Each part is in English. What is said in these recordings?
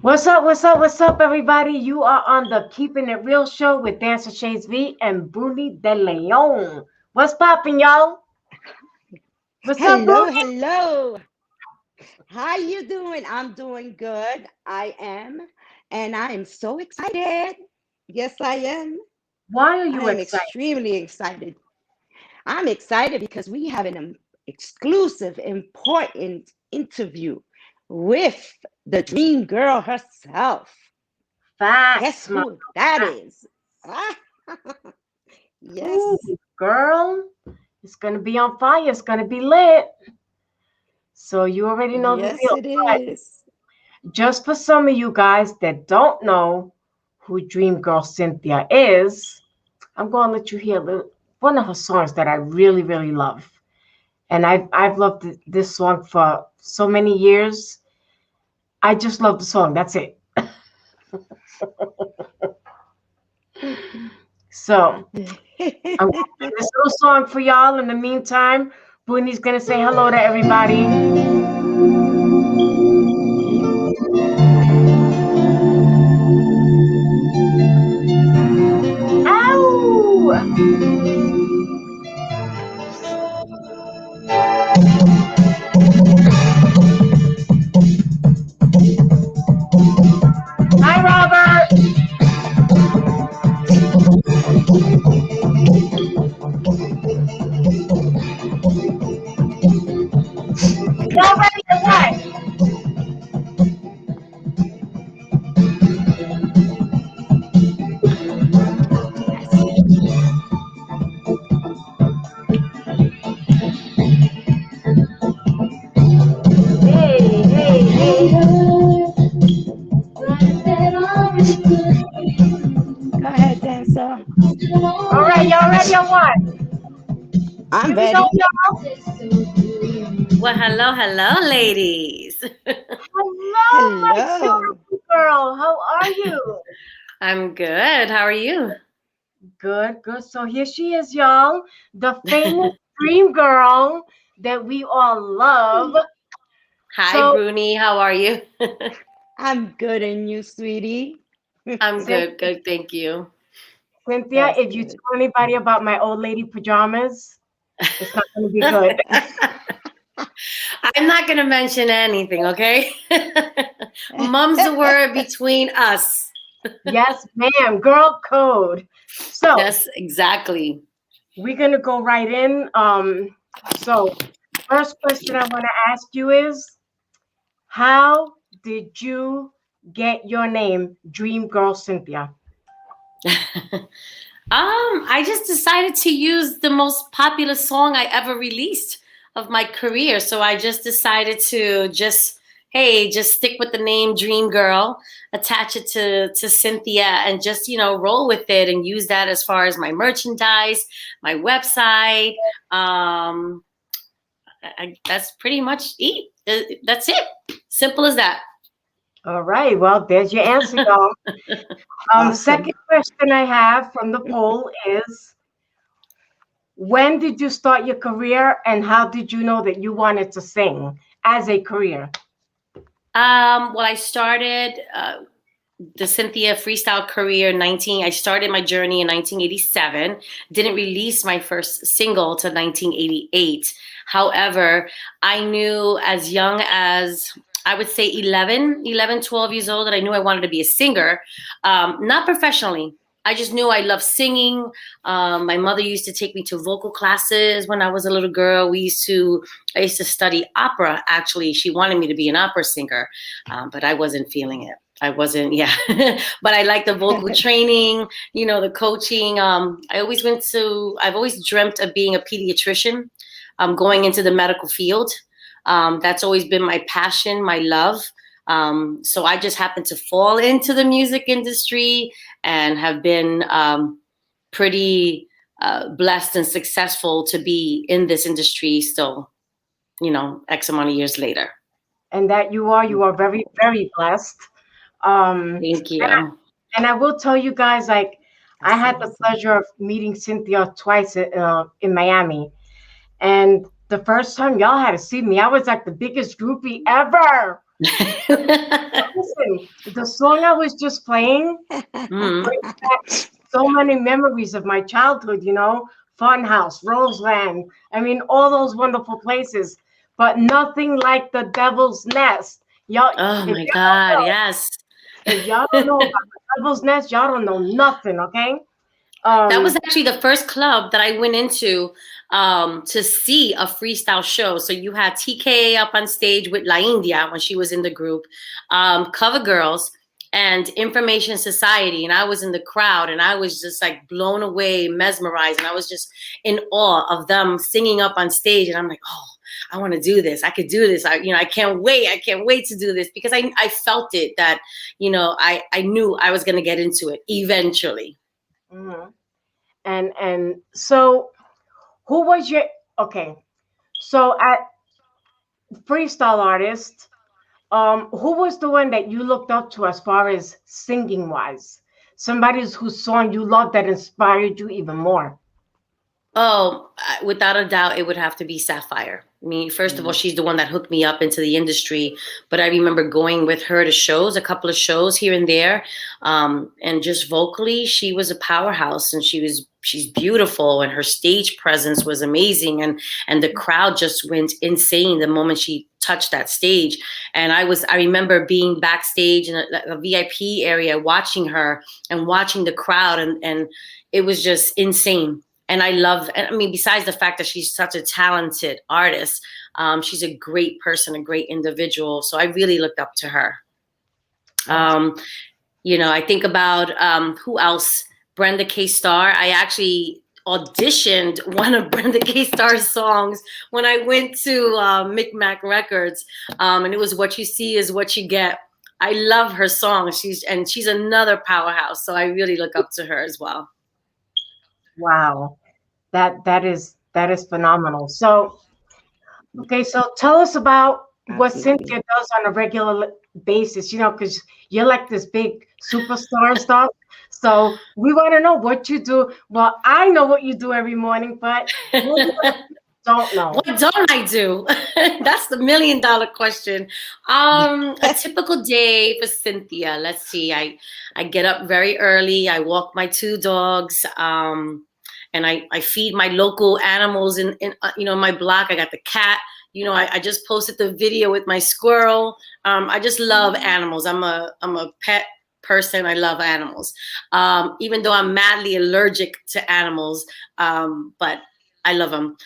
What's up? What's up? What's up, everybody? You are on the Keeping It Real show with Dancer Shades V and Bruni De Leon. What's poppin', y'all? What's up, Hello, Bruni? hello. How you doing? I'm doing good. I am, and I am so excited. Yes, I am. Why are I you am excited? extremely excited. I'm excited because we have an exclusive, important interview with the dream girl herself. Guess Facts, my who that facts. is? Ah, Ooh, yes, girl, it's gonna be on fire. It's gonna be lit. So you already know the yes, deal. it But is. just for some of you guys that don't know who Dreamgirl Cynthia is, I'm gonna let you hear one of her songs that I really, really love. And I've loved this song for so many years. I just love the song. That's it. So I'm gonna play this little song for y'all. In the meantime, Booney's gonna say hello to everybody. Ow! Hi, Robert. Y'all ready to what? Yes. Hey, hey, hey. Go ahead, dancer. All right, y'all ready or what? I'm Here we go, ready. y'all. Well, hello, hello, ladies. Hello, my Hello. beautiful girl. How are you? I'm good. How are you? Good, good. So here she is, y'all. The famous dream girl that we all love. Hi, So, Bruni. How are you? I'm good and you, sweetie. I'm Cyn- good. Good. Thank you. Cynthia, That's if you good. tell anybody about my old lady pajamas, it's not going to be good. I'm not going to mention anything, okay? Mum's the word between us. Yes, ma'am. Girl code. So, Yes, exactly. we're going to go right in. So, first question I want to ask you is, how did you get your name, Dream Girl Cynthia? I just decided to use the most popular song I ever released of my career. So I just decided to hey, just stick with the name Dream Girl, attach it to Cynthia, and just, roll with it and use that as far as my merchandise, my website. That's pretty much it. That's it. Simple as that. All right. Well, there's your answer, y'all. Second Awesome. question I have from the poll is, when did you start your career and how did you know that you wanted to sing as a career? Well, I started the Cynthia freestyle career 19. I started my journey in 1987. Didn't release my first single till 1988. However, I knew as young as I would say 11, 12 years old that I knew I wanted to be a singer, not professionally. I just knew I loved singing. My mother used to take me to vocal classes when I was a little girl. I used to study opera. Actually, she wanted me to be an opera singer, but I wasn't feeling it. I wasn't, yeah. But I like the vocal training, the coaching. I've always dreamt of being a pediatrician, going into the medical field. That's always been my passion, my love. So I just happened to fall into the music industry and have been pretty blessed and successful to be in this industry still, X amount of years later. And that you are very, very blessed. Um, Thank and I, you. and I will tell you guys, like, I That's had the awesome. pleasure of meeting Cynthia twice in Miami. And the first time y'all had to see me, I was like the biggest groupie ever. listen, the song I was just playing Mhm. brings back so many memories of my childhood, you know, Funhouse, Roseland. I mean, all those wonderful places, but nothing like the Devil's Nest. Y'all, Oh if my y'all God, don't know, yes. if y'all don't know about the Devil's Nest, y'all don't know nothing, okay? That was Um, actually the first club that I went into to see a freestyle show. So you had TKA up on stage with La India when she was in the group, Cover Girls, and Information Society. And I was in the crowd and I was just like blown away, mesmerized. And I was just in awe of them singing up on stage. And I'm like, oh, I want to do this. I could do this. I can't wait. I can't wait to do this because I felt it that, I knew I was going to get into it eventually. mhm. And so who was your okay? So at freestyle artist, who was the one that you looked up to as far as singing wise? Somebody whose song you loved that inspired you even more. Oh, without a doubt, it would have to be Sapphire. I mean, first of all, she's the one that hooked me up into the industry. But I remember going with her to shows, a couple of shows here and there, and just vocally, she was a powerhouse, and she's beautiful, and her stage presence was amazing, and the crowd just went insane the moment she touched that stage. And I remember being backstage in a VIP area, watching her and watching the crowd, and it was just insane. And I mean, besides the fact that she's such a talented artist, she's a great person, a great individual. So I really looked up to her. Um, I think about who else? Brenda K. Starr. I actually auditioned one of Brenda K. Starr's songs when I went to Micmac Records, and it was "What You See Is What You Get." I love her song. She's another powerhouse. So I really look up to her as well. Wow, that is phenomenal. So okay, so tell us about what Absolutely. Cynthia does on a regular basis. Because you're like this big superstar and stuff. So we want to know what you do. Well, I know what you do every morning, but maybe the people don't know. What don't I do? That's the $1,000,000 question. A typical day for Cynthia. Let's see. I get up very early. I walk my 2 dogs. And I feed my local animals in my block. I got the cat. I just posted the video with my squirrel. I just love animals. I'm a pet person. I love animals. Even though I'm madly allergic to animals, but I love them.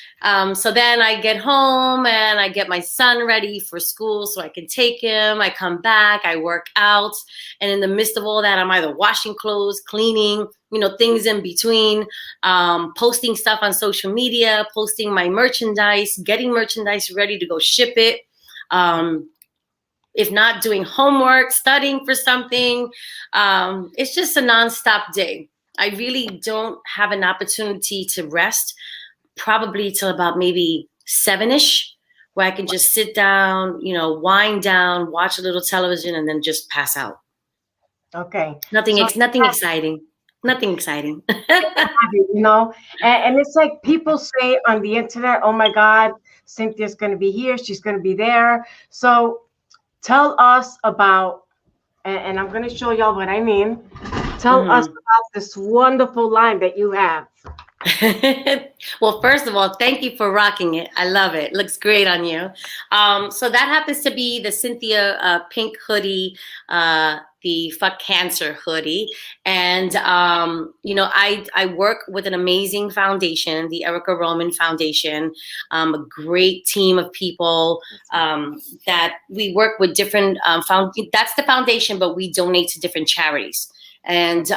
So then I get home and I get my son ready for school so I can take him. I come back, I work out. And in the midst of all that, I'm either washing clothes, cleaning, things in between, posting stuff on social media, posting my merchandise, getting merchandise ready to go ship it. If not, doing homework, studying for something. It's just a nonstop day. I really don't have an opportunity to rest, probably till about maybe 7-ish, where I can just sit down, wind down, watch a little television, and then just pass out. Okay. Nothing, So nothing exciting. Nothing exciting. and it's like people say on the internet, oh my God, Cynthia's going to be here. She's going to be there. So tell us about, and I'm going to show y'all what I mean. Tell us about this wonderful line that you have. Well, first of all, thank you for rocking it. I love it. Looks great on you. So that happens to be the Cynthia pink hoodie, the Fuck Cancer hoodie. And, I work with an amazing foundation, the Erica Roman Foundation, a great team of people that we work with different, that's the foundation, but we donate to different charities. And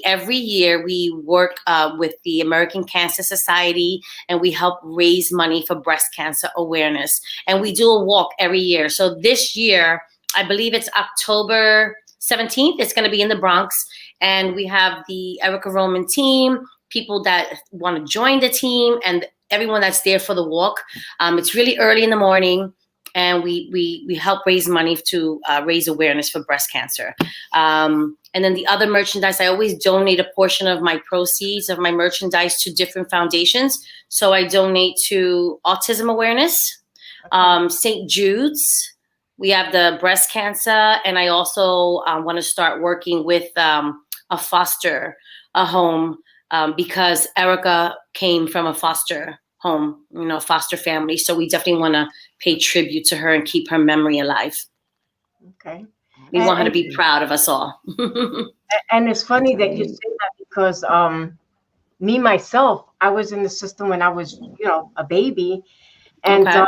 every year we work with the American Cancer Society, and we help raise money for breast cancer awareness. And we do a walk every year. So this year, I believe it's October 17th. It's going to be in the Bronx. And we have the Erica Roman team, people that want to join the team, and everyone that's there for the walk. It's really early in the morning. And we help raise money to raise awareness for breast cancer. And then the other merchandise, I always donate a portion of my proceeds of my merchandise to different foundations. So I donate to Autism Awareness, St. Jude's, We have the breast cancer, and I also want to start working with a foster home because Erica came from a foster home, foster family. So we definitely want to pay tribute to her and keep her memory alive. Okay. We want her to be proud of us all. And it's funny that you say that because me myself, I was in the system when I was, a baby, and Okay.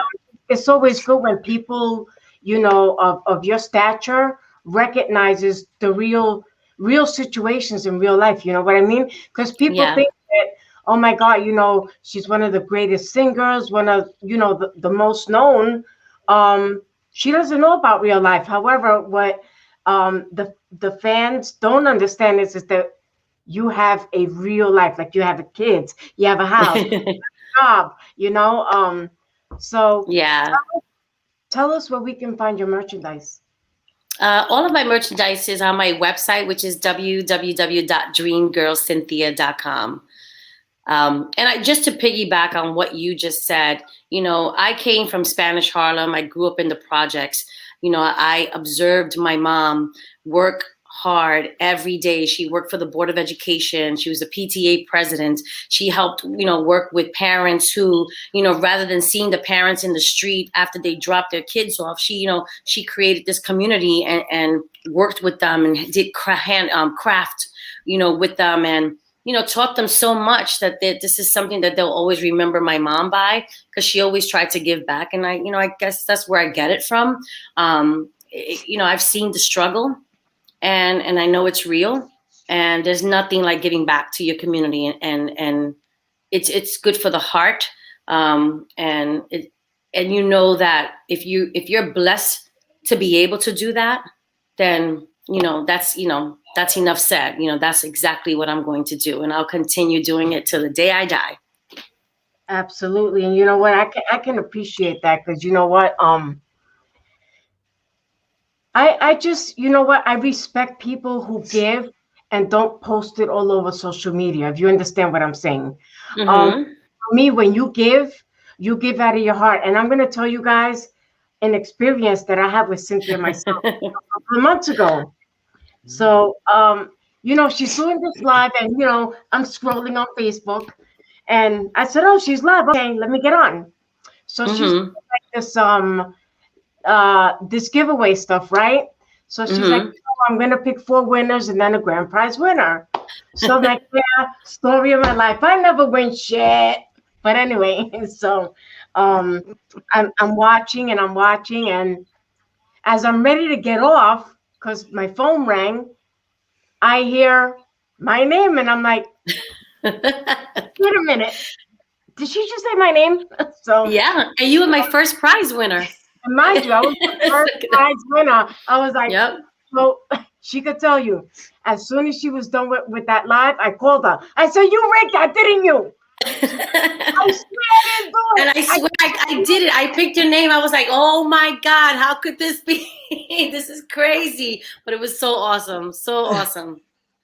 it's always good when people, of your stature recognizes the real situations in real life. You know what I mean? Because people think that, oh my God, she's one of the greatest singers, one of, the most known. She doesn't know about real life. However, what the fans don't understand is that you have a real life, like you have kids, you have a house, you have a job, so yeah. Tell us where we can find your merchandise. All of my merchandise is on my website, which is www.dreamgirlcynthia.com. And just to piggyback on what you just said, I came from Spanish Harlem. I grew up in the projects. I observed my mom work hard every day. She worked for the Board of Education. She was a PTA president. She helped, work with parents who, rather than seeing the parents in the street after they dropped their kids off, she created this community and worked with them and did craft, with them, and taught them so much that this is something that they'll always remember my mom by, because she always tried to give back. And I guess that's where I get it from. I've seen the struggle, and I know it's real, and there's nothing like giving back to your community, and it's good for the heart. And that if you're blessed to be able to do that, then that's enough said. That's exactly what I'm going to do, and I'll continue doing it till the day I die. Absolutely. And you know what? I can appreciate that, because you know what? I just, I respect people who give and don't post it all over social media, if you understand what I'm saying. Mm-hmm. For me, when you give out of your heart. And I'm going to tell you guys an experience that I had with Cynthia myself a couple of months ago. So, she's doing this live, and, I'm scrolling on Facebook, and I said, oh, she's live. Okay, let me get on. So she's doing like this giveaway stuff, right? So she's like, oh, I'm gonna pick 4 winners and then a grand prize winner. So I'm like, yeah, story of my life. I never win shit. But anyway, so I'm watching, and as I'm ready to get off, because my phone rang, I hear my name, and I'm like, wait a minute. Did she just say my name? So yeah, and you were my first prize winner. And mind you, I was the first prize winner. I was like, yep. So she could tell you, as soon as she was done with that live, I called her. I said, you rigged that, didn't you? I swear I didn't do it. And I swear I did it. I picked your name. I was like, oh my God, how could this be? This is crazy. But it was so awesome. So awesome.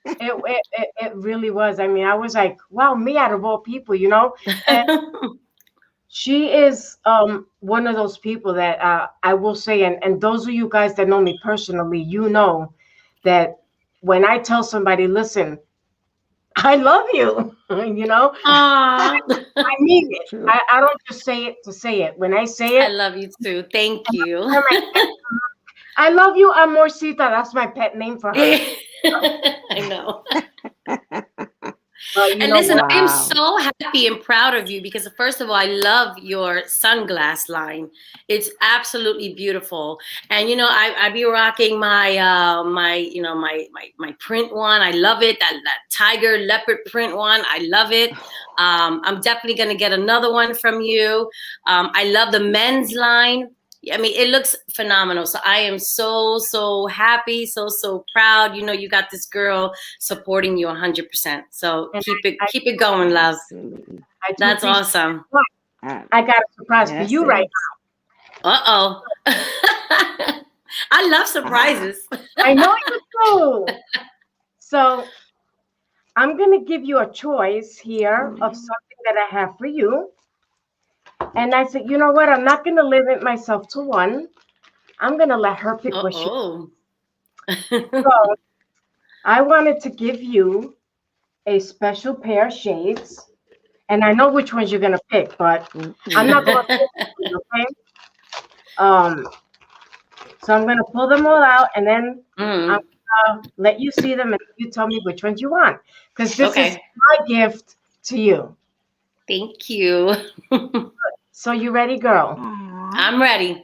It really was. I mean, I was like, wow, me out of all people, And she is one of those people that I will say, and those of you guys that know me personally, that when I tell somebody, listen, I love you, I mean it. I don't just say it to say it. When I say it, I love you too. Thank you. I love you, Amorcita. That's my pet name for her. I know. And listen, wow. I am so happy and proud of you, because first of all, I love your sunglass line. It's absolutely beautiful. And I be rocking my my print one. I love it. That tiger leopard print one. I love it. I'm definitely gonna get another one from you. I love the men's line. I mean, it looks phenomenal. So I am so happy, so proud. You got this girl supporting you 100%. So keep it going, love. That's awesome. I got a surprise for you right now. Uh-oh. I love surprises. I know you do. So I'm going to give you a choice here of something that I have for you. And I said, you know what? I'm not going to limit myself to one. I'm gonna let her pick what she. Oh. So I wanted to give you a special pair of shades, and I know which ones you're gonna pick, but I'm not gonna pick them, okay? So I'm gonna pull them all out, and then I'm Mm, gonna let you see them, and you tell me which ones you want, because this is okay. my gift to you. Thank you. So you ready, girl? Aw. I'm ready.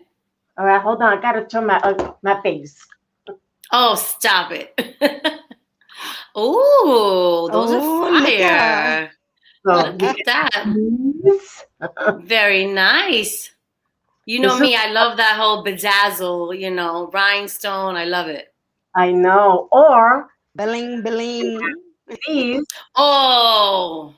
All right, hold on. I gotta turn my face. Oh, stop it. Oh, those are Oh, look at fire. So Look you at that. this, Very nice. You know this is me, I love that whole bedazzle, rhinestone. I love it. I know. Or bling bling. these. Oh,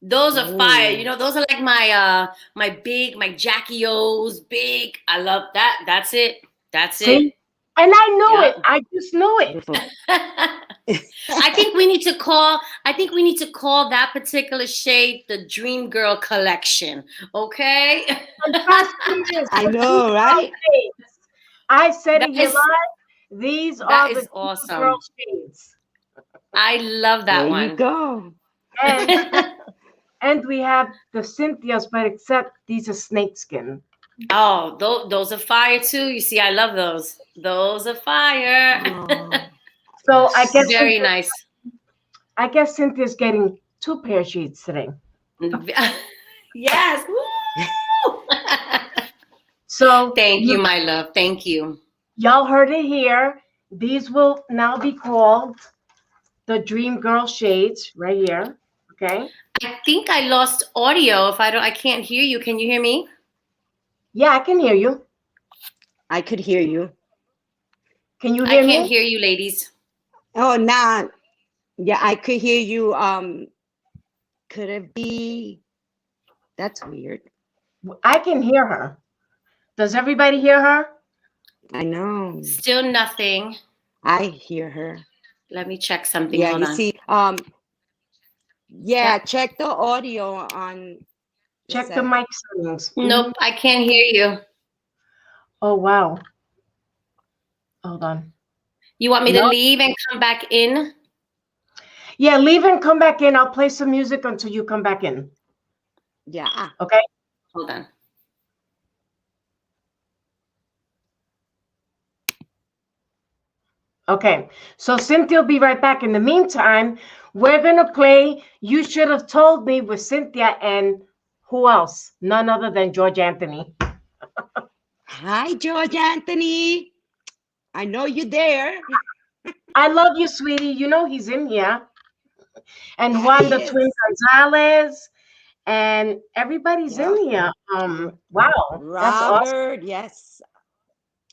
those are fire. Oh, Those are like my Jackie O's big. I love that. That's it. That's it. See, and I knew Yep. it. I just knew it. beautiful. I think we need to call that particular shade the Dream Girl collection. Okay? And trust me, this I the know, right? shades. I said That it here is live. These that are the is Dream Girl awesome. shades, I love There that you one. go. and we have the Cynthias, but except these are snakeskin. Oh, those are fire too. You see, I love those. Those are fire. Oh, So Very nice. I guess Cynthia's getting two pair of sheets today. Yes. Woo! So Thank you, my love. Thank you. y'all heard it here. These will now be called the Dream Girl shades right here. Okay. I think I lost audio. If I can't hear you. Can you hear me? Yeah, I can hear you. I could hear you. Can you I hear can't me? hear you, ladies. Oh, nah. Yeah, I could hear you. Could it be? That's weird. I can hear her. Does everybody hear her? I know. Still nothing. I hear her. Let me check something. Yeah, Hold you on. see. Yeah, check the audio on the Check the set. mic settings. Nope, I can't hear you. Oh wow. Hold on. You want me to No. leave and come back in? Yeah, leave and come back in. I'll play some music until you come back in. Yeah. Okay. Hold on. Okay. So Cynthia will be right back. In the meantime, we're gonna play You Should Have Told Me with Cynthia and who else? None other than George Anthony. Hi, George Anthony. I know you're there. I love you, sweetie. You know he's in here. And Yeah, Juan he the Twin is. Gonzalez. And everybody's Yep. in here. Wow, that's awesome. Robert, yes.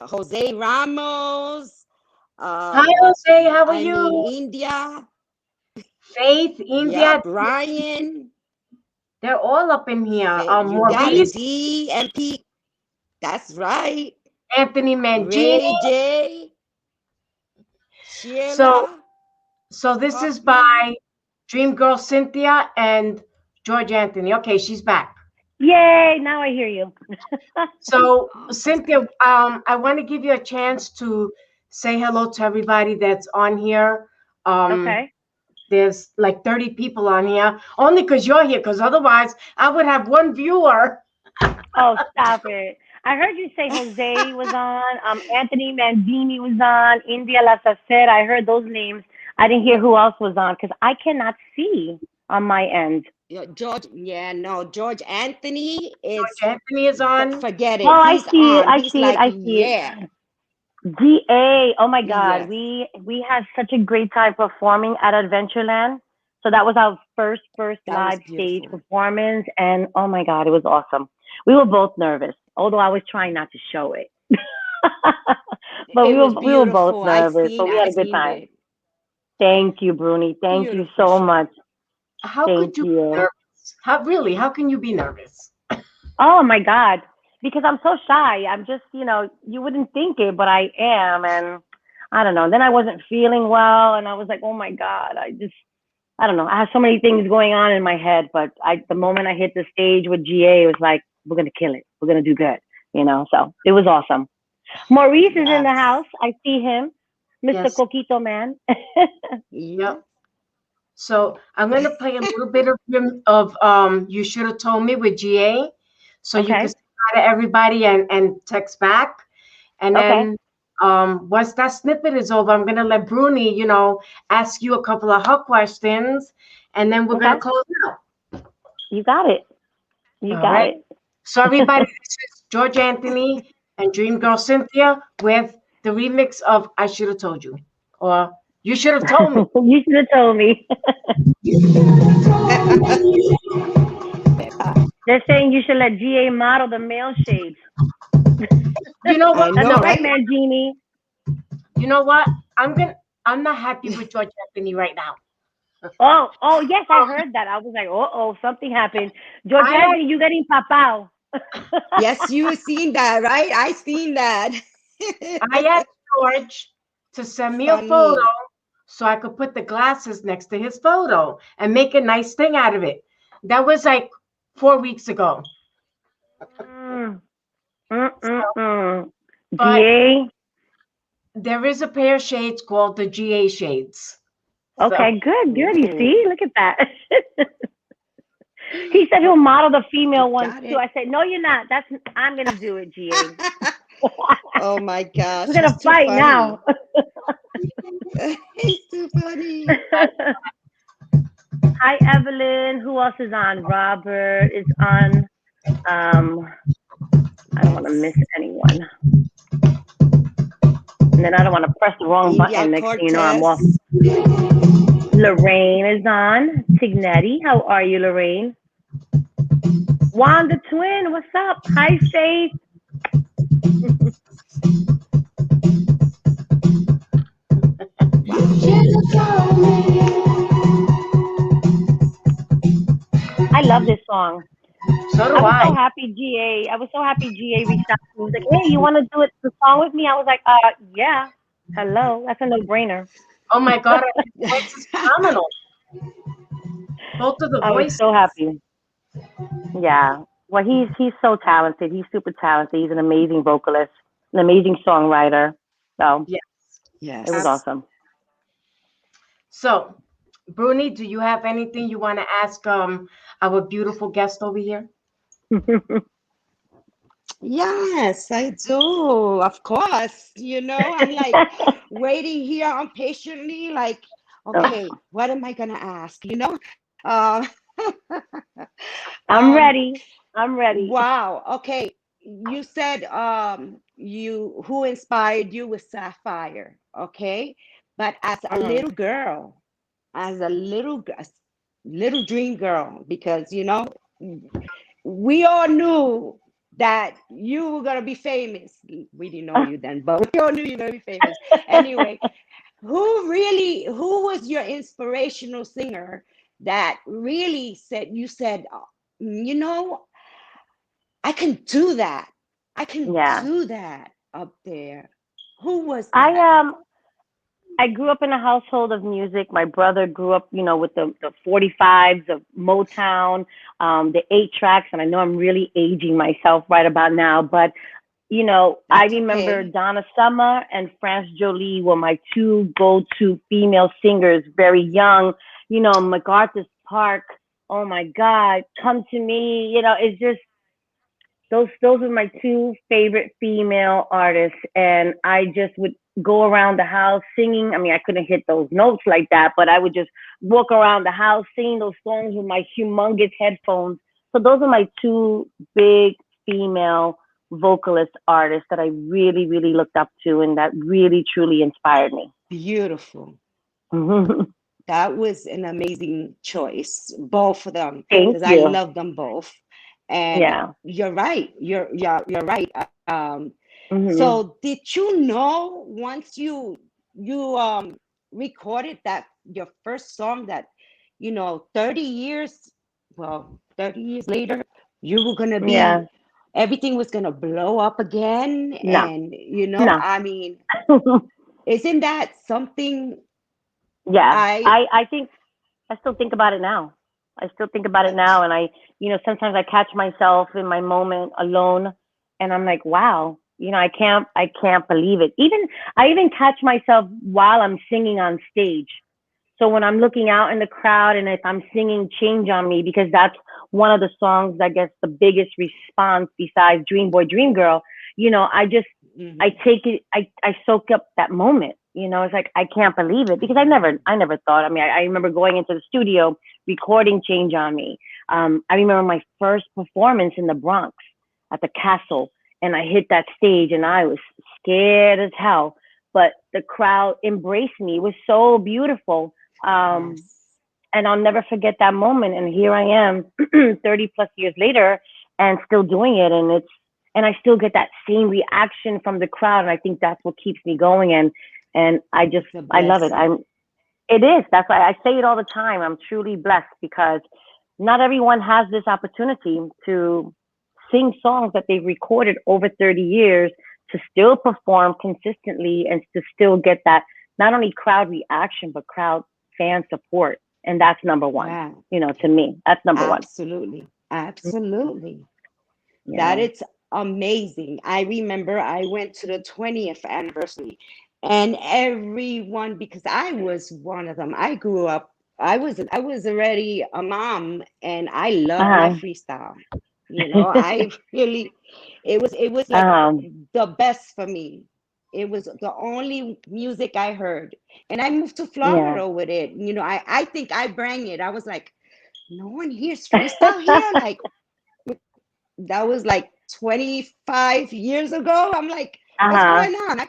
Jose Ramos. Hi, Jose. How are I mean, you? India. Faith, India. Yep, Ryan. They're all up in here. You got it. Maurice, DMP. That's right. Anthony Mangini. Ray J. So, Sheila. so this is Kaufman. by Dream Girl Cynthia and George Anthony. Okay, she's back. Yay! Now I hear you. So, Oh, Cynthia, I want to give you a chance to say hello to everybody that's on here. Okay. There's like 30 people on here, only because you're here, because otherwise I would have one viewer. Oh, stop it. I heard you say Jose was on. Anthony Mandini was on. India Lasacer. I heard those names. I didn't hear who else was on because I cannot see on my end. yeah, George. Yeah, no, George Anthony is. George Anthony is on. Forget Oh, it. I He's see it. on. I He's see it. like, I see yeah, it. GA. Oh my God. yes. We had such a great time performing at Adventureland. So that was our first That was live stage beautiful. performance, and oh my God, it was awesome. We were both nervous, although I was trying not to show it. But It was we were both beautiful. nervous, but we I had a good seen time. it. Thank you, Bruni. Thank you Beautiful so show. much. How Thank could you be you. nervous? How can you be nervous? Oh my God. Because I'm so shy. I'm just, you wouldn't think it, but I am. And I don't know. Then I wasn't feeling well. And I was like, oh my God. I don't know. I have so many things going on in my head. But the moment I hit the stage with GA, it was like, we're going to kill it. We're going to do good. So it was awesome. Maurice is in the Yes. house. I see him, Mr. Yes. Coquito Man. Yeah. So I'm gonna play a little bit of You Should Have Told Me with GA, so you can Okay. say hi to everybody and text back. And Okay. then once that snippet is over, I'm gonna let Bruni, ask you a couple of her questions, and then we're Okay. gonna close out. You got it. You All got right. it. So everybody, this is George Anthony and Dreamgirl Cynthia with the remix of I Should Have Told You, or You Should Have Told Me. You should have told me. They're saying you should let GA model the male shades. You know what? I That's know, No, right, right? Mangini. you know what? I'm not happy with George Anthony right now. Oh, yes, I heard that. I was like, something happened. George I Anthony, you getting papao. Yes, you seen that, right? I seen that. I asked George to send me a photo Funny. so I could put the glasses next to his photo and make a nice thing out of it. That was like 4 weeks ago. Mm, So, mm. but GA. there is a pair of shades called the GA shades. So Okay, good. You Ooh, see, look at that. He said he'll model the you female ones got too. it. I said, no, you're not. I'm gonna do it, GA. Oh my gosh, We're he's gonna too fight now. funny. He's too funny. Hi, Evelyn. Who else is on? Robert is on. I don't want to miss anyone. And then I don't want to press the wrong India button. Next thing you know, I'm off. Cortez. Lorraine is on. Tignetti, how are you, Lorraine? Wanda Twin, what's up? Hi, Faith. I love this song. so do I was I. so happy GA. I was so happy GA reached out to me. He was like, hey, you want to do the song with me? I was like, yeah. Hello. That's a no-brainer. Oh my God, his voice is phenomenal. Both of the I was voices. so happy. Yeah. Well, he's so talented. He's super talented. He's an amazing vocalist, an amazing songwriter. So Yes. it was Yes. awesome. So, Bruni, do you have anything you want to ask our beautiful guest over here? Yes, I do. Of course. I'm like waiting here impatiently, like, okay, what am I gonna ask? Uh, I'm um, ready. I'm ready. wow. Okay. You said who inspired you with Sapphire, okay? But as a Mhm. little girl, as a little dream girl, because we all knew that you were gonna be famous. We didn't know you then, but we all knew you were gonna be famous. Anyway, who was your inspirational singer that really said, "Oh, I can do that. I can Yeah. do that up there." Who was I that? I grew up in a household of music. My brother grew up, with the 45s of Motown, the 8 tracks, and I know I'm really aging myself right about now, but I That's remember okay. Donna Summer and France Jolie were my two go-to female singers, very young. MacArthur's Park. Oh my God, Come to Me. It's just those were my two favorite female artists, and I just would go around the house singing. I mean, I couldn't hit those notes like that, but I would just walk around the house singing those songs with my humongous headphones. So those are my two big female vocalist artists that I really, really looked up to and that really, truly inspired me. Beautiful. That was an amazing choice, both of them, Thank because I you. love them both. And Yeah. you're right. You're right. Hmm. So did you know once you recorded that your first song that 30 years, well, 30 years later, you were gonna be Yeah. everything was gonna blow up again, No. and No. I mean, isn't that something? Yeah. I I think I still think about it now. I still think about it now. And sometimes I catch myself in my moment alone and I'm like, wow, I can't believe it. I even catch myself while I'm singing on stage. So when I'm looking out in the crowd and if I'm singing Change on Me, because that's one of the songs, I guess the biggest response besides Dream Boy, Dream Girl, I Mhm. take it, I soak up that moment. It's like, I can't believe it because I never thought, I remember going into the studio, recording Change on Me. I remember my first performance in the Bronx at the Castle, and I hit that stage and I was scared as hell, but the crowd embraced me. It was so beautiful. Um, Yes. and I'll never forget that moment. And here I am, 30 plus years later, and still doing it. And I still get that same reaction from the crowd. And I think that's what keeps me going. And It's a I love it. blessing. It is. That's why I say it all the time. I'm truly blessed because not everyone has this opportunity to sing songs that they've recorded over 30 years, to still perform consistently and to still get that not only crowd reaction, but crowd fan support. And that's number one. Yeah, To me, that's number one. absolutely. Absolutely. That Yeah. it's amazing. I remember I went to the 20th anniversary and everyone, because I was one of them. I grew up, I was already a mom and I loved my Uh freestyle. huh. I really, it was like um. the best for me. It was the only music I heard. And I moved to Yeah. Florida with it. I think I bring it. I was like, no one hears freestyle here. Like, that was like 25 years ago. I'm like, what's Uh huh. going on? I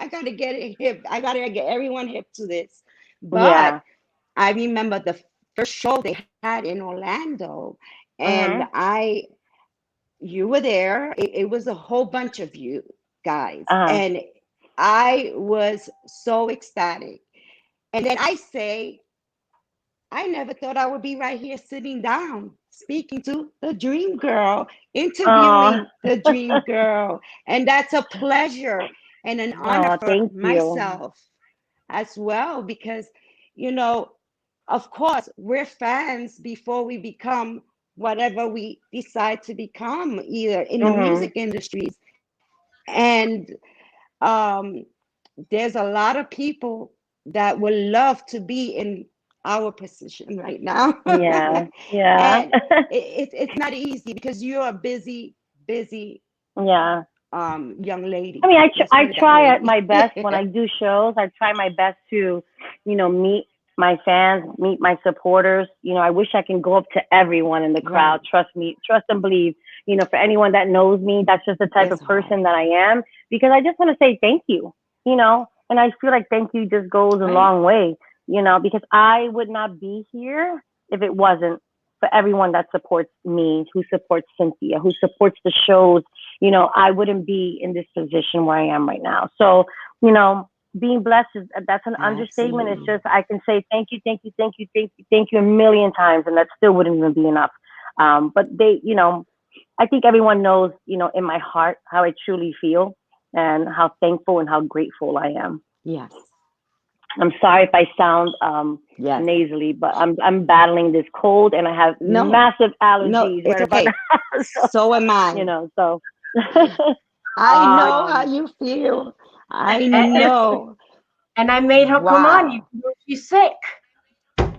gotta get it hip. I gotta get everyone hip to this. But Yeah. I remember the first show they had in Orlando, and Mhm. you were there. It was a whole bunch of you guys, Uh huh. and I was so ecstatic. And then I say, I never thought I would be right here sitting down, speaking to the dream girl, Oh. interviewing the dream girl. And that's a pleasure and an honor Oh. for Thank you. myself as well, because, you know, of course, we're fans before we become whatever we decide to become, either in the Mhm. music industries. And um, there's a lot of people that would love to be in our position right now. Yeah. Yeah. And it's not easy because you're a busy, busy Yeah. young I lady. mean, Let's I put it that try way. at my best when I do shows. I try my best to, meet my fans, meet my supporters. I wish I can go up to everyone in the Right. crowd. Trust me, trust and believe. For anyone that knows me, that's just the type It's of hard. person that I am. Because I just want to say thank you. And I feel like thank you just goes a Right. long way. Because I would not be here if it wasn't for everyone that supports me, who supports Cynthia, who supports the shows. I wouldn't be in this position where I am right now. So, being blessed is that's an understatement. It's Absolutely. just I can say thank you, thank you, thank you, thank you, thank you a million times, and that still wouldn't even be enough. But I think everyone knows, in my heart how I truly feel and how thankful and how grateful I am. Yes. I'm sorry if I sound Yes. nasally, but I'm battling this cold and I have No, massive no, allergies it's right about okay. now. So, So am I. so. I know how Um, you feel. I and, know. and I made her come on. You Wow. know she's sick.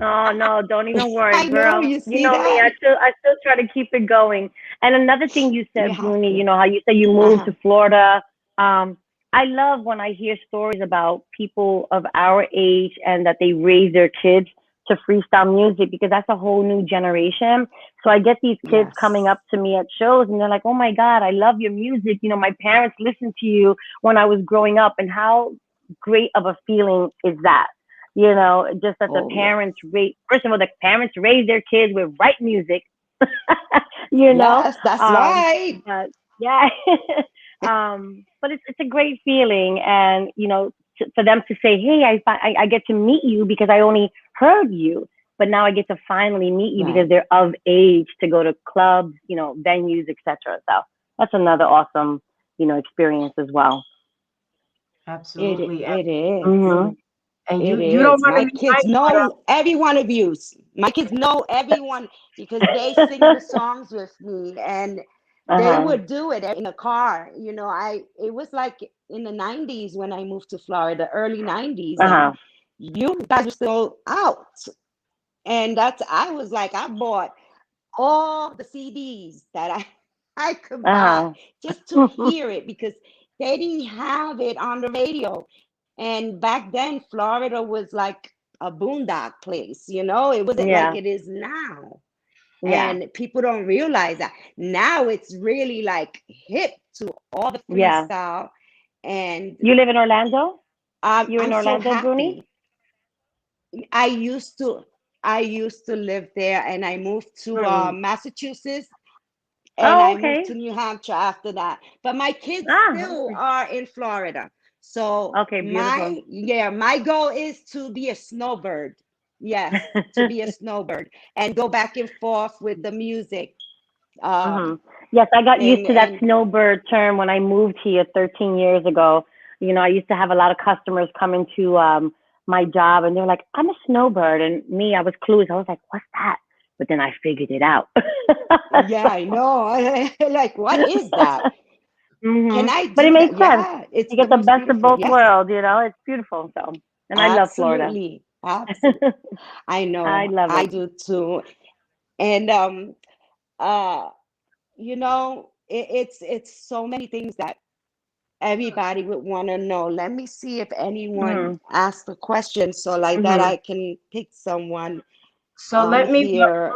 Oh no, don't even worry, I know, girl. you You see know me. that? I still try to keep it going. And another thing you You said, have Bruni, to. how you said you moved Uh-huh. to Florida. Um, I love when I hear stories about people of our age and that they raise their kids to freestyle music because that's a whole new generation. So I get these kids coming Yes. up to me at shows and they're like, "Oh my God, I love your music. My parents listened to you when I was growing up." And how great of a feeling is that? Just that the Oh, parents yes. rate, first of all, the parents raise their kids with right music, you know, Yes, that's um, right. but yeah, but it's a great feeling. And, for them to say, "Hey, I get to meet you because I only heard you, but now I get to finally meet you because Right. they're of age to go to clubs, venues, etc." So that's another awesome, experience as well. Absolutely, It is. Hmm. absolutely. And It you don't is. want to My meet my kids daughter. know every one of you. My kids know everyone because they sing the songs with me. And They Uh-huh. would do it in the car. It was like in the 90s when I moved to Florida, early 90s, and Uh-huh. you guys were still out. And I was like, I bought all the CDs that I could buy Uh-huh. just to hear it, because they didn't have it on the radio. And back then, Florida was like a boondock place, It wasn't like Yeah. it is now. Yeah. And people don't realize that. Now it's really like hip to all the Yeah. freestyle. And You live in Orlando? You're in I'm so Orlando, Bruni? happy. I used to I used to live there, and I moved to Hmm. Massachusetts, and Oh, I moved okay. to New Hampshire after that. But my kids Ah, still okay. are in Florida. So Okay, beautiful. my goal is to be a snowbird. Yes, to be a snowbird and go back and forth with the music. Hmm. Um, Yes, I got used and to that and snowbird term when I moved here 13 years ago. I used to have a lot of customers come into my job and they're like, I'm a snowbird. And me, I was clueless. I was like, what's that? But then I figured it out. yeah, So, I know. Like, what is that? Can I but it do that? makes sense. Yeah, it's You the get the most best of beautiful. both Yes, worlds, it's beautiful. So, and I love Florida. absolutely. Absolutely. I I know. love I it. do too. And uh it's so many things that everybody would want to know. Let me see if anyone Hmm. asked a question, so like that Hmm. I can pick someone So let me, here.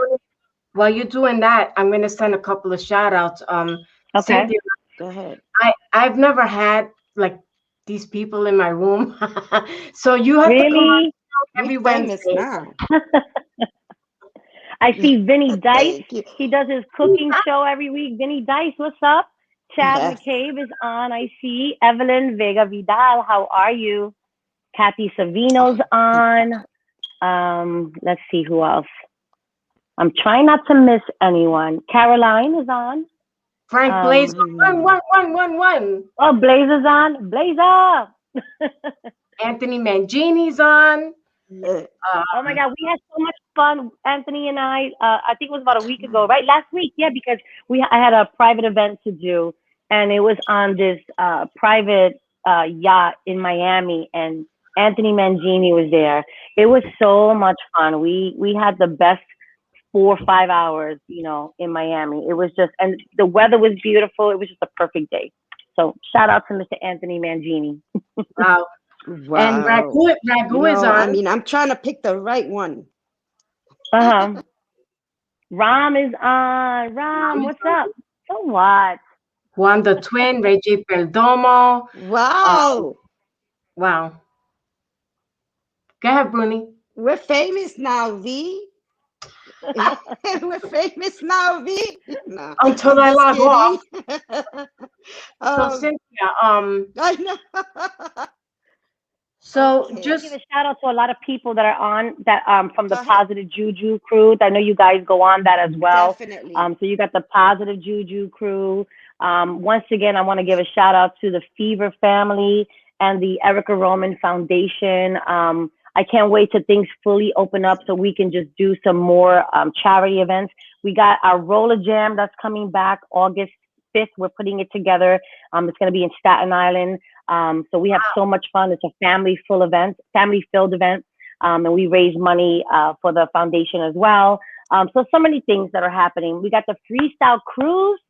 while you're doing that, I'm going to send a couple of shout outs. Okay. Cynthia, Go ahead. I've never had like these people in my room. So you have to come on Really? We every famous Wednesday. now. I see Vinny Dice. Thank you. He does his cooking show every week. Vinny Dice, what's up? Chad Yes. McCabe is on. I see Evelyn Vega Vidal. How are you? Kathy Savino's on. Let's see who else. I'm trying not to miss anyone. Caroline is on. Frank Blaze, one, Mm. one, one, one, one. Oh, Blazer's on. Blazer. Anthony Mangini's on. Uh, Oh my Um, God, we had so much fun, Anthony and I. I think it was about a week ago, right? Last week, yeah, because I had a private event to do, and it was on this private yacht in Miami, and Anthony Mangini was there. It was so much fun. We had the best 4 or 5 hours, in Miami. It was just, and the weather was beautiful. It was just a perfect day. So shout out to Mr. Anthony Mangini. wow. And wow. Ragu is I on. mean, I'm trying to pick the right one. Uh huh. Ram is on. Ram, what's up? So what? Juan the Twin, Reggie Perdomo. Um, Wow. wow. Go ahead, Bruni. We're famous now, V. We're famous now, V. No, Until I'm I just log kidding. off. So um, Cynthia, I know. so I want Okay, to give just a shout out to a lot of people that are on that from the go ahead. Positive Juju crew. I know you guys go on that as well. Definitely. So you got the Positive Juju crew. Once again, I want to give a shout out to the Fever family and the Erica Roman Foundation. I can't wait till things fully open up so we can just do some more charity events. We got our Roller Jam that's coming back August 5th. We're putting it together. It's going to be in Staten Island. So we have so much fun. It's a family filled event. And we raise money for the foundation as well. So many things that are happening. We got the freestyle cruise.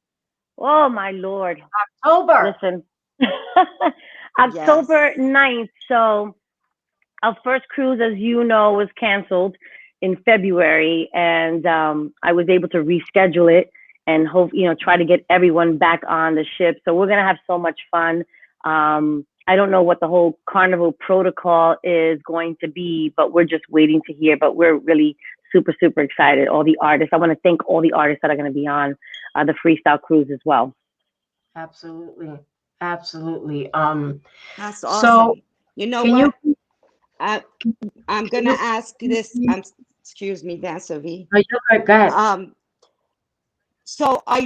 Oh my Lord. October. Listen, Yes. October 9th. So our first cruise, as you know, was canceled in February, and I was able to reschedule it and hope, try to get everyone back on the ship. So we're gonna have so much fun. I don't know what the whole carnival protocol is going to be, but we're just waiting to hear. But we're really super, super excited. All the artists. I want to thank all the artists that are going to be on the freestyle cruise as well. Absolutely. Absolutely. That's So awesome. You know can you what? I I'm can gonna you ask this. Excuse me, Dancer V. oh, you're good. Go ahead. Um, so are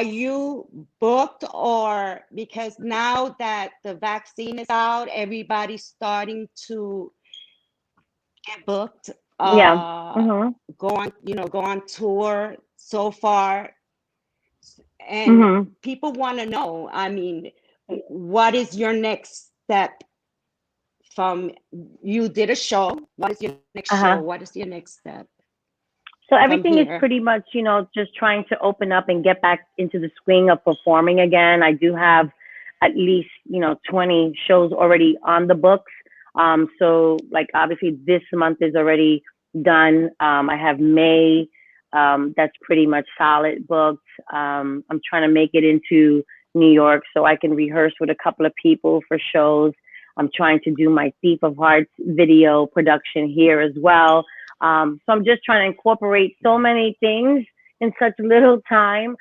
you booked, or because now that the vaccine is out, everybody's starting to get booked, Yeah. uh, Mhm. go on tour so far? And Mm-hmm. people want to know, I mean, what is your next step from, you did a show. What is your next show? Uh-huh. What is your next step So from everything is here? pretty much, just trying to open up and get back into the swing of performing again. I do have at least, 20 shows already on the books. So like obviously this month is already done. I have May, that's pretty much solid booked. I'm trying to make it into New York so I can rehearse with a couple of people for shows. I'm trying to do my Thief of Hearts video production here as well. So I'm just trying to incorporate so many things in such little time.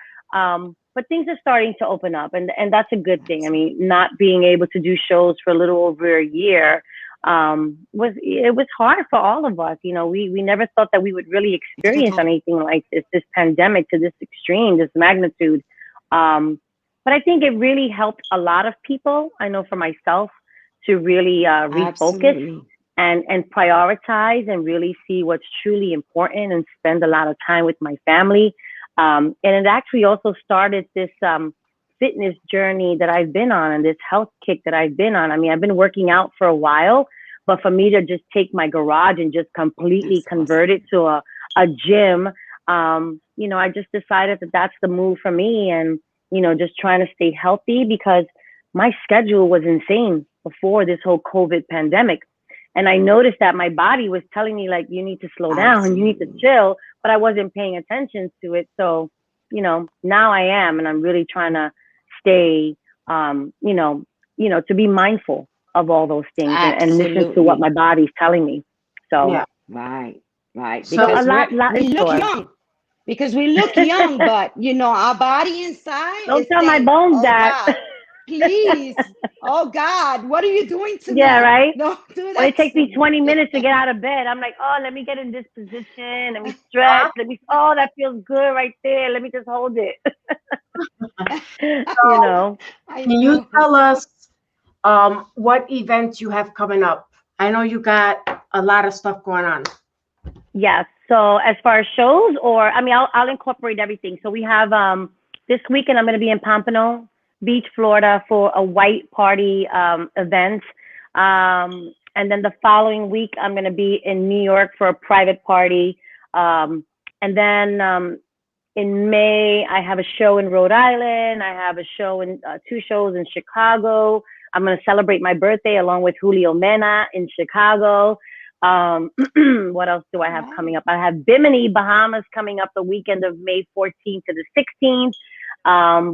But things are starting to open up, and that's a good thing. I mean, not being able to do shows for a little over a year was hard for all of us. We never thought that we would really experience anything like this pandemic to this extreme, this magnitude. But I think it really helped a lot of people. I know for myself to really refocus Absolutely. and prioritize and really see what's truly important and spend a lot of time with my family. And it actually also started this fitness journey that I've been on and this health kick that I've been on. I mean, I've been working out for a while, but for me to just take my garage and just completely That's convert awesome. it to a gym, I just decided that that's the move for me. And, just trying to stay healthy because my schedule was insane before this whole COVID pandemic. And I noticed that my body was telling me, like, you need to slow down, you need to Absolutely. chill, but I wasn't paying attention to it. So, now I am, and I'm really trying to stay, to be mindful of all those things and listen to what Absolutely. my body's telling me. So, Yeah. Right. Right. so So a Because lot we in look store. young. Because we look young, but our body inside Don't is tell my saying, bones "Oh that. God, please, oh God, what are you doing to Yeah, me? right? Don't do When it that takes to me 20 me." minutes to get out of bed, I'm like, oh, let me get in this position. Let me stretch. Oh, that feels good right there. Let me just hold it. you so know. I can you know. tell us what events you have coming up? I know you got a lot of stuff going on. Yes. So as far as shows, or I mean, I'll incorporate everything. So we have this weekend I'm going to be in Pompano Beach, Florida, for a white party event. And then the following week I'm going to be in New York for a private party. And then in May I have a show in Rhode Island. I have a show in two shows in Chicago. I'm going to celebrate my birthday along with Julio Mena in Chicago. What else do I have coming Right. up? I have Bimini, Bahamas coming up the weekend of May 14th to the 16th.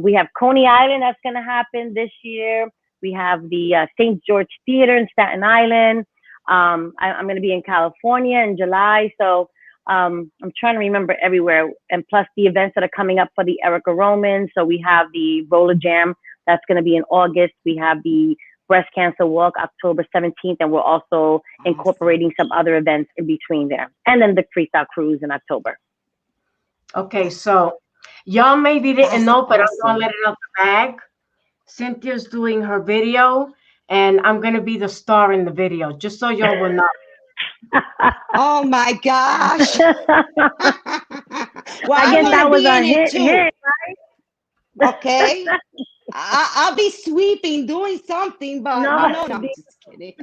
We have Coney Island that's going to happen this year. We have the St. George Theater in Staten Island. I'm going to be in California in July. So I'm trying to remember everywhere. And plus the events that are coming up for the Erica Roman. So we have the Roller Jam that's going to be in August. We have the Breast Cancer Walk October 17th, and we're also Awesome. incorporating some other events in between there. And then the Freestyle Cruise in October. Okay, so y'all maybe didn't That's know, but I'm gonna let awesome. it out the bag. Cynthia's doing her video, and I'm gonna be the star in the video, just so y'all will know. Oh my gosh. Well, I I guess want that to was be a in it too. hit. Okay. I'll be sweeping, doing something, but No, no, I'm just kidding.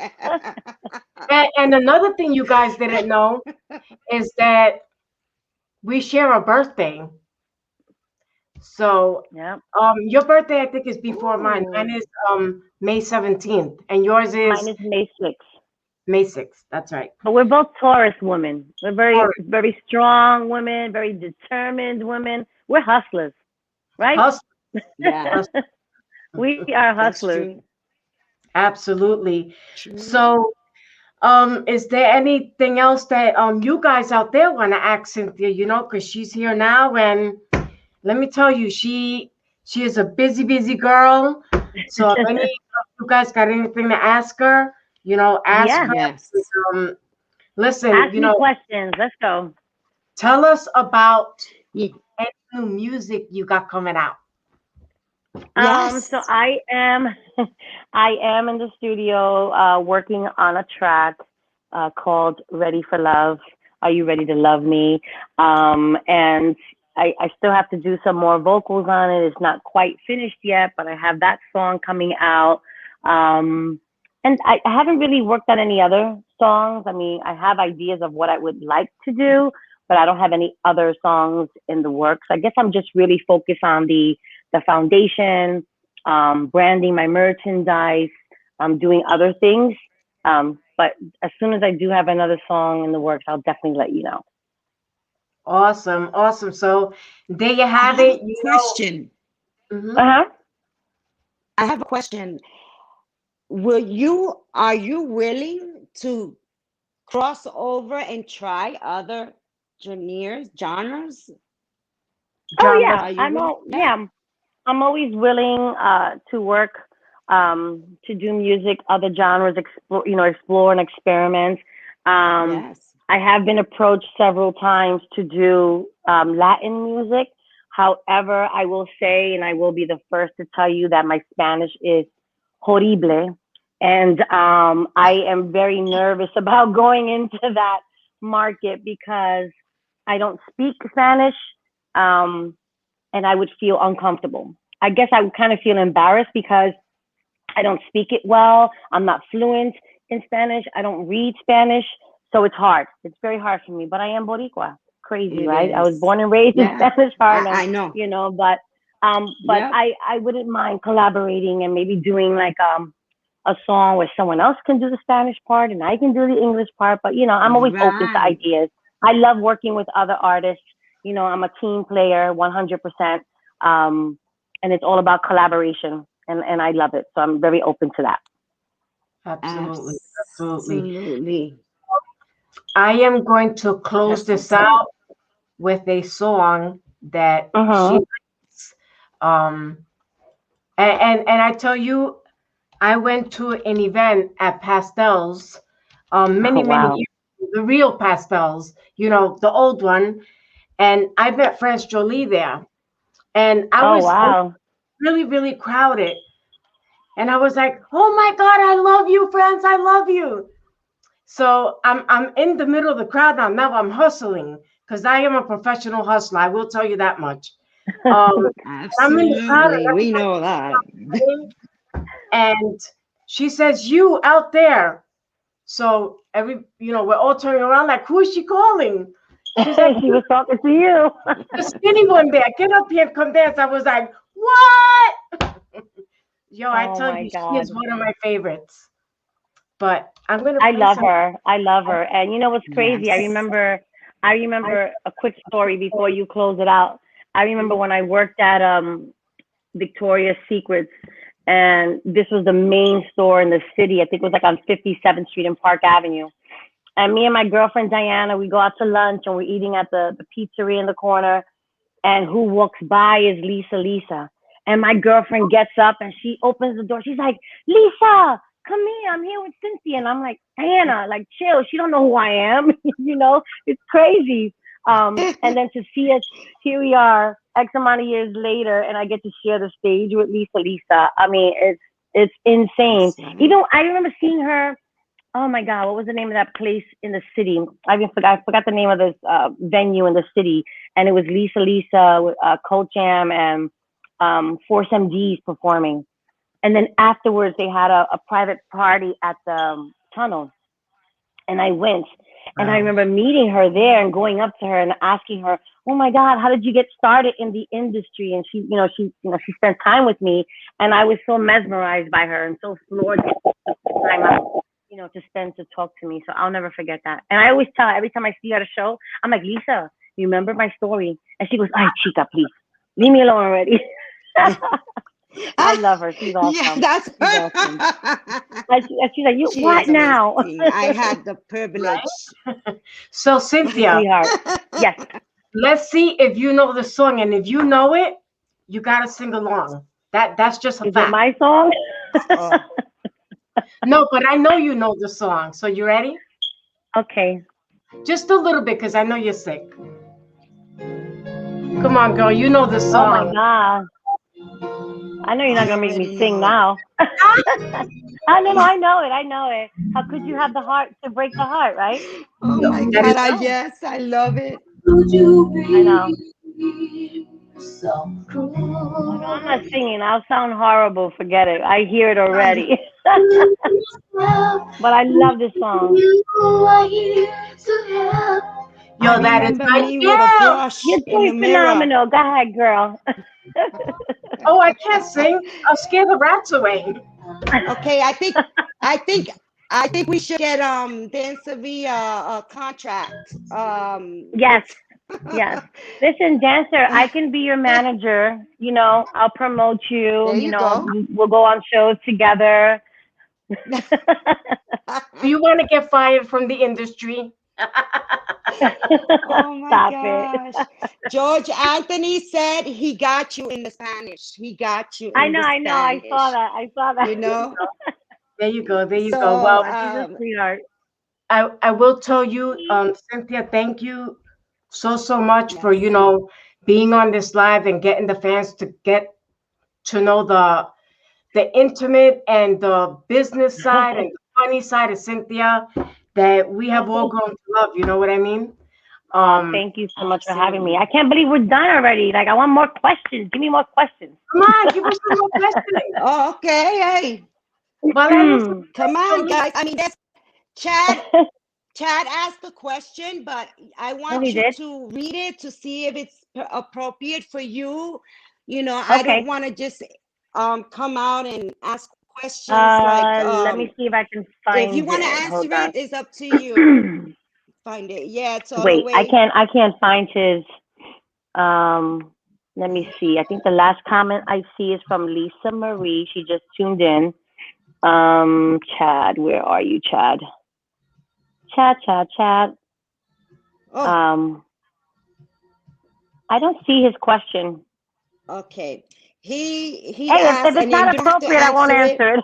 And another thing you guys didn't know is that we share a birthday. So yeah. your birthday I think is before mine. Mine Ooh. is May 17th, and yours Mine is is May 6th. May 6th. That's right. But we're both Taurus women. We're All very, right. very strong women, very determined women. We're hustlers, right? Hustle, Yeah, hustle. We are that's hustlers. true. Absolutely. True. So is there anything else that you guys out there want to ask Cynthia? Because she's here now, and let me tell you, she is a busy girl. So if any of you guys got anything to ask her, ask Yeah. her. Yes. Um, listen, Ask me questions. Let's go. tell us about Ye- any new music you got coming out. So Yes. I am, I am in the studio working on a track called "Ready for Love." Are you ready to love me? And I still have to do some more vocals on it. It's not quite finished yet, but I have that song coming out. And I haven't really worked on any other songs. I mean, I have ideas of what I would like to do, but I don't have any other songs in the works. I guess I'm just really focused on the foundation, branding my merchandise, doing other things. But as soon as I do have another song in the works, I'll definitely let you know. Awesome, awesome. So there you I have have a it. You know, question. mhm. Uh-huh. I have a question. Are you willing to cross over and try other genres? Oh Genre. yeah, Are you willing? Yeah. I'm always willing to work, to do music, other genres, explore and experiment. Um, Yes. I have been approached several times to do Latin music. However, I will say, and I will be the first to tell you that my Spanish is horrible, and I am very nervous about going into that market because I don't speak Spanish. Um, and I would feel uncomfortable. I guess I would kind of feel embarrassed because I don't speak it well. I'm not fluent in Spanish. I don't read Spanish. So it's hard. It's very hard for me. But I am Boricua. Crazy, It right? I was is. born and raised in Yeah. Spanish Harlem, I know. but Yep. I wouldn't mind collaborating and maybe doing like a song where someone else can do the Spanish part and I can do the English part. But I'm always open to Right. ideas. I love working with other artists. I'm a team player, 100%. And it's all about collaboration, and I love it. So I'm very open to that. Absolutely, absolutely. Absolutely. I am going to close That's this what's up. out with a song that she Uh-huh. likes. Um, and I tell you, I went to an event at Pastels, Oh, many wow. years, the real Pastels, the old one, and I met France Jolie there, and I Oh, was wow. really, really crowded, and I was like, "Oh my God, I love you, France, I love you." So I'm in the middle of the crowd now. Now I'm hustling because I am a professional hustler. I will tell you that much. I'm in the crowd Absolutely. and We know that. everybody, and she says, "You out there." So we're all turning around like, "Who is she calling?" She's like, She was talking to you. "The skinny one there. Get up here and come dance." I was like, "What?" Yo, I Oh tell my you, she is God. one of my favorites. But I'm gonna I play love some. her. I love her. And you know what's crazy? I Yes. remember I remember a quick story before you close it out. I remember when I worked at Victoria's Secrets, and this was the main store in the city. I think it was like on 57th Street and Park Avenue. And me and my girlfriend Diana, we go out to lunch and we're eating at the pizzeria in the corner. And who walks by is Lisa. And my girlfriend gets up and she opens the door. She's like, "Lisa, come here. I'm here with Cynthia." And I'm like, "Diana, like chill. She don't know who I am." It's crazy. And then to see us, here we are, X amount of years later, and I get to share the stage with Lisa. I mean, it's insane. That's right. Even I remember seeing her. Oh my God, what was the name of that place in the city? I forgot the name of this venue in the city, and it was Lisa, Coach Jam, and Force MDs performing. And then afterwards, they had a private party at the tunnel, and I went. And I Wow. remember meeting her there and going up to her and asking her, "Oh my God, how did you get started in the industry?" And she spent time with me, and I was so mesmerized by her and so floored that she took the time out, to spend to talk to me. So I'll never forget that. And I always tell her every time I see her at a show, I'm like, "Lisa, you remember my story?" And she goes, "Ay, chica, please, leave me alone already." I love her. She's Yeah, awesome. that's She's awesome. And she's like, "You she what is now?" amazing. I had the privilege. So Cynthia, Sweetheart. Yes. let's see if you know the song, and if you know it, you gotta sing along. That's just a Is it fact. my song? Oh, No, but I know you know the song. So you ready? Okay. Just a little bit, because I know you're sick. Come on, girl. You know the Oh my song. God. I know you're not I gonna make me already sing know it. now. I know, I know it. I know it. How could you have the heart to break the heart, right? Oh my That God, is yes, I love it. Would you I know. so cruel. Oh, no, I'm not singing. I'll sound horrible. Forget it. I hear it already. But I love this song. You are here to help. Yo, that is Remember my me with a jam. brush You're in the doing mirror. phenomenal. Go ahead, girl. Oh, I can't sing. I'll scare the rats away. Okay, I think we should get Dancer V a contract. Yes. Yes. Listen, Dancer, I can be your manager. You know, I'll promote you. There You you know, go. we'll go on shows together. Do you want to get fired from the industry? Oh my Stop gosh. it. George Anthony said he got you in the Spanish. He got you I in know, the I know. I saw Spanish. that. I saw that. You know? There you go. There you go. So Well, She's a sweetheart. I will tell you, Cynthia, thank you so much for, yes. being on this live and getting the fans to get to know the intimate and the business side and the funny side of Cynthia that we have all grown to love. You know what I mean? Thank you so much for having me. I can't believe we're done already. Like, I want more questions. Give me more questions. Come on, give us some more questions. Oh, okay. Hey, Well, I listen. come on, guys. I mean, that's Chad. Chad asked the question, but I want he you did? to read it to see if it's appropriate for you. You know, I Okay. don't want to just come out and ask questions like Let me see if I can find if you want to it. answer Hold on. it, it's up to you. Find it. Yeah, it's all the Wait, way. I can't find his. Let me see. I think the last comment I see is from Lisa Marie. She just tuned in. Chad, where are you, Chad? Chad. Oh, I don't see his question. okay. He Hey, asked, if it's and then not you have to appropriate, I won't answer answer it.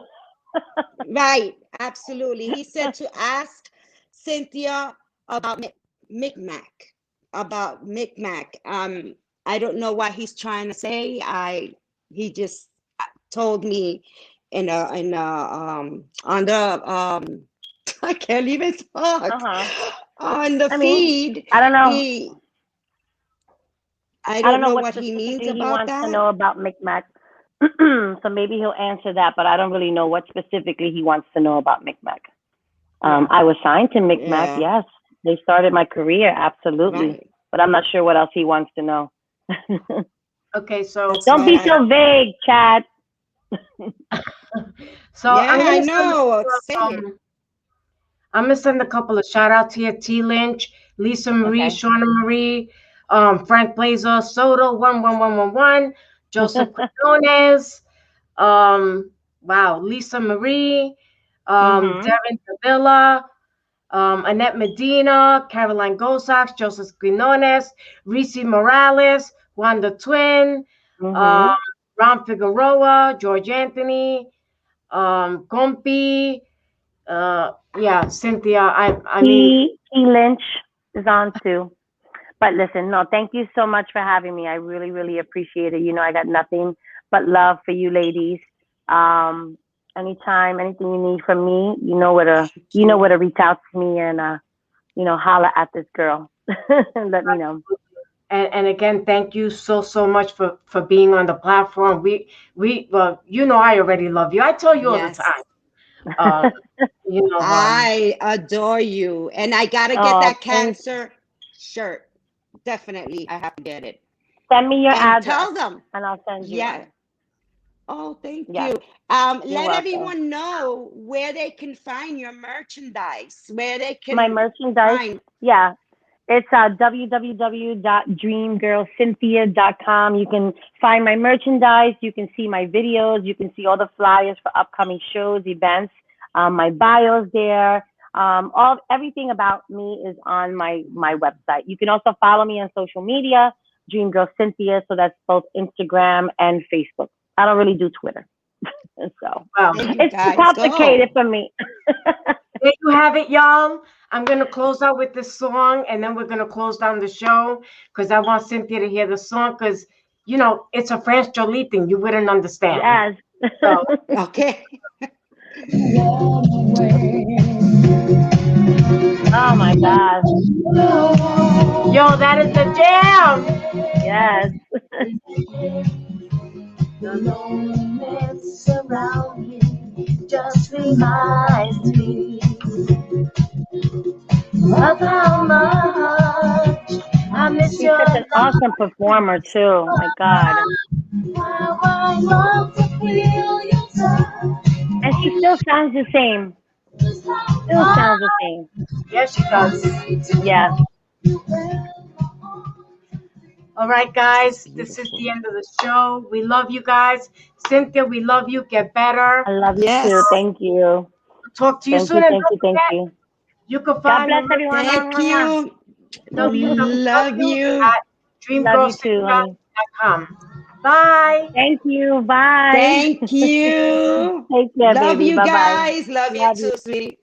Right, absolutely. He said to ask Cynthia about Micmac, about Micmac. I don't know what he's trying to say. He just told me in on the I can't even talk on the feed. I don't know. I don't don't know know what what he means specifically he about wants to that. know about Micmac. So maybe he'll answer that, but I don't really know what specifically he wants to know about Micmac. I was signed to Micmac, Yeah. yes. They started my career, absolutely. Right. But I'm not sure what else he wants to know. Okay, so That's Don't be right. so vague, Chad. So Yeah, I'm I gonna know. Say it. I'm gonna send a couple of shout outs here. T Lynch, Lisa Marie, Okay. Shauna Marie, Frank Blazer, Soto, 11111, Joseph Quinones, wow, Lisa Marie, Devin Davila, Annette Medina, Caroline Gosax, Joseph Quinones, Reese Morales, Juan the Twin, Ron Figueroa, George Anthony, Compi, yeah, Cynthia. I mean, T Lynch is on too. But listen, no, thank you so much for having me. I really, really appreciate it. You know, I got nothing but love for you ladies. Anytime, anything you need from me, you know where to reach out to me and holla at this girl. Let me know. and again, thank you so much for being on the platform. Well, I already love you. I tell you all the Yes. time. I adore you, and I gotta get that cancer shirt. Definitely, I have to get it. Send me your And address. tell them, and I'll send you yeah. one. Oh, thank Yeah. you. You're Let welcome. everyone know where they can find your merchandise, where they can My merchandise. find. Yeah. It's www.dreamgirlcynthia.com. You can find my merchandise. You can see my videos. You can see all the flyers for upcoming shows, events. My bio's there. Everything about me is on my website. You can also follow me on social media, Dreamgirl Cynthia. So that's both Instagram and Facebook. I don't really do Twitter. So it's too complicated for me. There you have it, y'all. I'm going to close out with this song, and then we're going to close down the show because I want Cynthia to hear the song because, it's a French Jolie thing. You wouldn't understand. Yes. So, okay. Oh, my God. Yo, that is the jam. Yes. The loneliness around you just reminds me of how much I miss She's your such an love. awesome performer too. My God. How I want to feel your touch. And she still sounds the same. Still sounds the same. Yes, she does. Yes. All right, guys, this is Beautiful. the end of the show. We love you guys. Cynthia, we love you. Get better. I love you Yes. too. Thank you. Talk to you Thank soon. you. And Thank don't you. Thank forget, you. you can God find bless them everyone. Thank you. Love you. at Love you too, honey. dreamgirlcynthia.com. Bye. Thank you. Bye. Thank you. Take care, Love baby. you Bye bye. guys. Love you Love you. too, sweetie.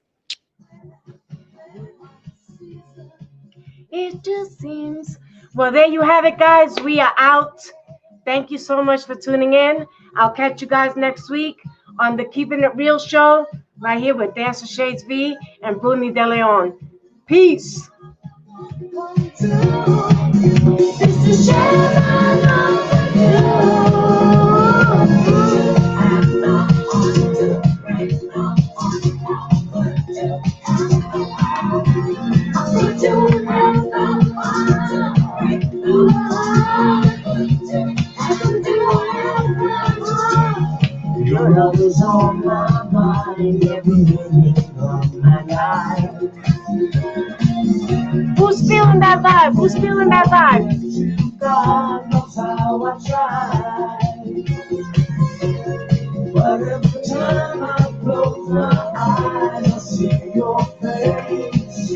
It just seems. Well, there you have it, guys. We are out. Thank you so much for tuning in. I'll catch you guys next week on the Keeping It Real show, right here with Dancer Shades V and Bruni De Leon. Peace. It's to share my love with you. And not on to break, not on to put you and not on to break, your love is on my mind, every minute of my life. Who's feeling that vibe? Who's feeling that vibe? God knows how I try. But every time I close my eyes, I see your face.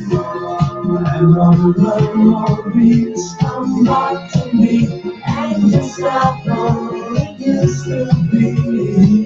And all the memories come back to me, and just like the way it used to be.